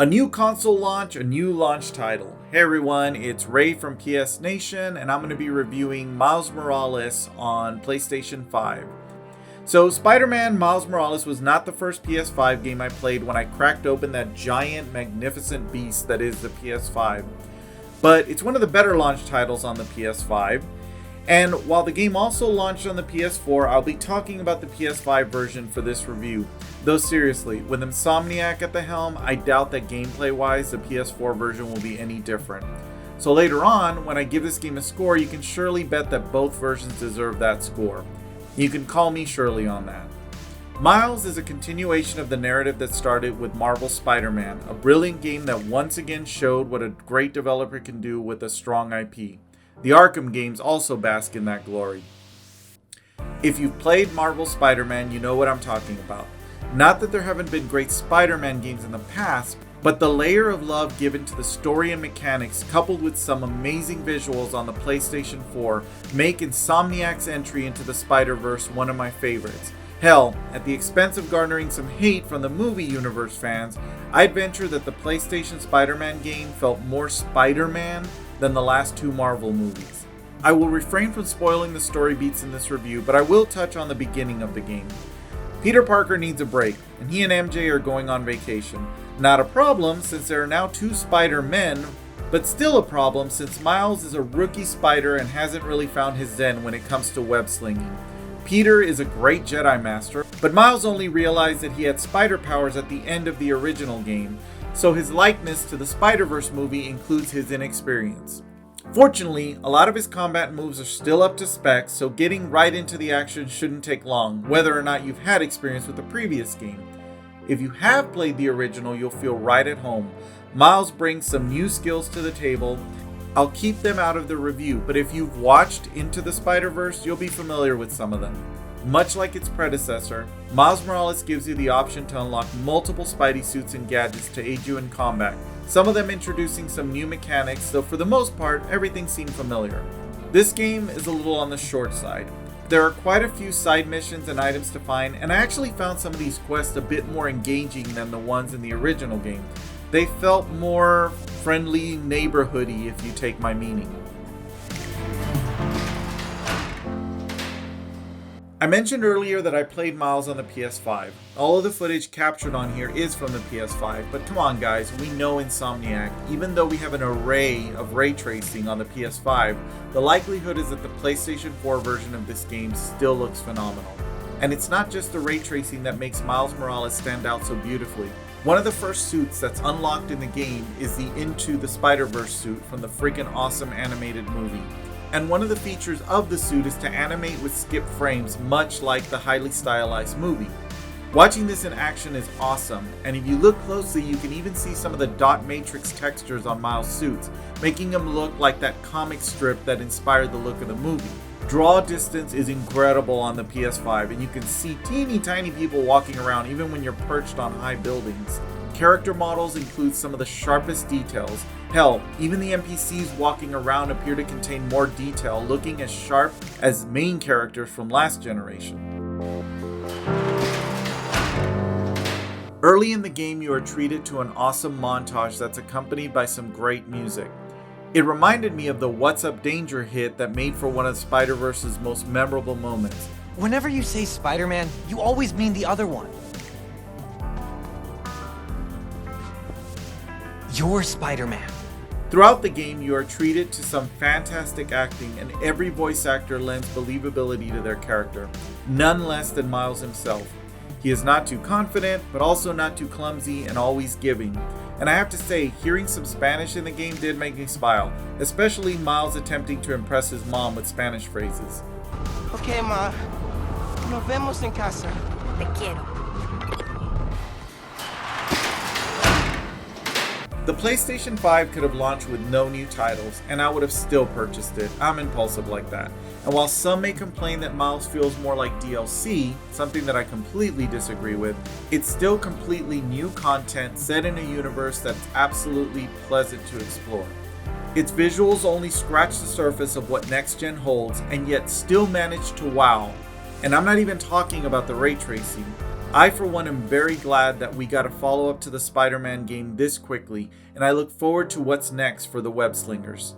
A new console launch, a new launch title. Hey everyone, it's Ray from PS Nation, and I'm going to be reviewing Miles Morales on PlayStation 5. So, Spider-Man Miles Morales was not the first PS5 game I played when I cracked open that giant, magnificent beast that is the PS5. But it's one of the better launch titles on the PS5. And while the game also launched on the PS4, I'll be talking about the PS5 version for this review. Though seriously, with Insomniac at the helm, I doubt that gameplay-wise the PS4 version will be any different. So later on, when I give this game a score, you can surely bet that both versions deserve that score. You can call me Shirley on that. Miles is a continuation of the narrative that started with Marvel's Spider-Man, a brilliant game that once again showed what a great developer can do with a strong IP. The Arkham games also bask in that glory. If you've played Marvel's Spider-Man, you know what I'm talking about. Not that there haven't been great Spider-Man games in the past, but the layer of love given to the story and mechanics coupled with some amazing visuals on the PlayStation 4 make Insomniac's entry into the Spider-Verse one of my favorites. Hell, at the expense of garnering some hate from the movie universe fans, I'd venture that the PlayStation Spider-Man game felt more Spider-Man than the last two Marvel movies. I will refrain from spoiling the story beats in this review, but I will touch on the beginning of the game. Peter Parker needs a break, and he and MJ are going on vacation. Not a problem since there are now two Spider-Men, but still a problem since Miles is a rookie spider and hasn't really found his zen when it comes to web slinging. Peter is a great Jedi Master, but Miles only realized that he had spider powers at the end of the original game, so his likeness to the Spider-Verse movie includes his inexperience. Fortunately, a lot of his combat moves are still up to spec, so getting right into the action shouldn't take long, whether or not you've had experience with the previous game. If you have played the original, you'll feel right at home. Miles brings some new skills to the table. I'll keep them out of the review, but if you've watched Into the Spider-Verse, you'll be familiar with some of them. Much like its predecessor, Miles Morales gives you the option to unlock multiple Spidey suits and gadgets to aid you in combat, some of them introducing some new mechanics, though for the most part, everything seemed familiar. This game is a little on the short side. There are quite a few side missions and items to find, and I actually found some of these quests a bit more engaging than the ones in the original game. They felt more friendly neighborhoody, if you take my meaning. I mentioned earlier that I played Miles on the PS5. All of the footage captured on here is from the PS5, but come on guys, we know Insomniac. Even though we have an array of ray tracing on the PS5, the likelihood is that the PlayStation 4 version of this game still looks phenomenal. And it's not just the ray tracing that makes Miles Morales stand out so beautifully. One of the first suits that's unlocked in the game is the Into the Spider-Verse suit from the freaking awesome animated movie. And one of the features of the suit is to animate with skip frames, much like the highly stylized movie. Watching this in action is awesome, and if you look closely you can even see some of the dot matrix textures on Miles' suits, making him look like that comic strip that inspired the look of the movie. Draw distance is incredible on the PS5, and you can see teeny tiny people walking around even when you're perched on high buildings. Character models include some of the sharpest details. Hell, even the NPCs walking around appear to contain more detail, looking as sharp as main characters from last generation. Early in the game, you are treated to an awesome montage that's accompanied by some great music. It reminded me of the What's Up Danger hit that made for one of Spider-Verse's most memorable moments. Whenever you say Spider-Man, you always mean the other one. You're Spider-Man. Throughout the game, you are treated to some fantastic acting, and every voice actor lends believability to their character, none less than Miles himself. He is not too confident, but also not too clumsy and always giving. And I have to say, hearing some Spanish in the game did make me smile, especially Miles attempting to impress his mom with Spanish phrases. Okay, ma. Nos vemos en casa. Te quiero. The PlayStation 5 could have launched with no new titles, and I would have still purchased it. I'm impulsive like that. And while some may complain that Miles feels more like DLC, something that I completely disagree with, it's still completely new content set in a universe that's absolutely pleasant to explore. Its visuals only scratch the surface of what next gen holds, and yet still manage to wow. And I'm not even talking about the ray tracing. I, for one, am very glad that we got a follow-up to the Spider-Man game this quickly, and I look forward to what's next for the Web Slingers.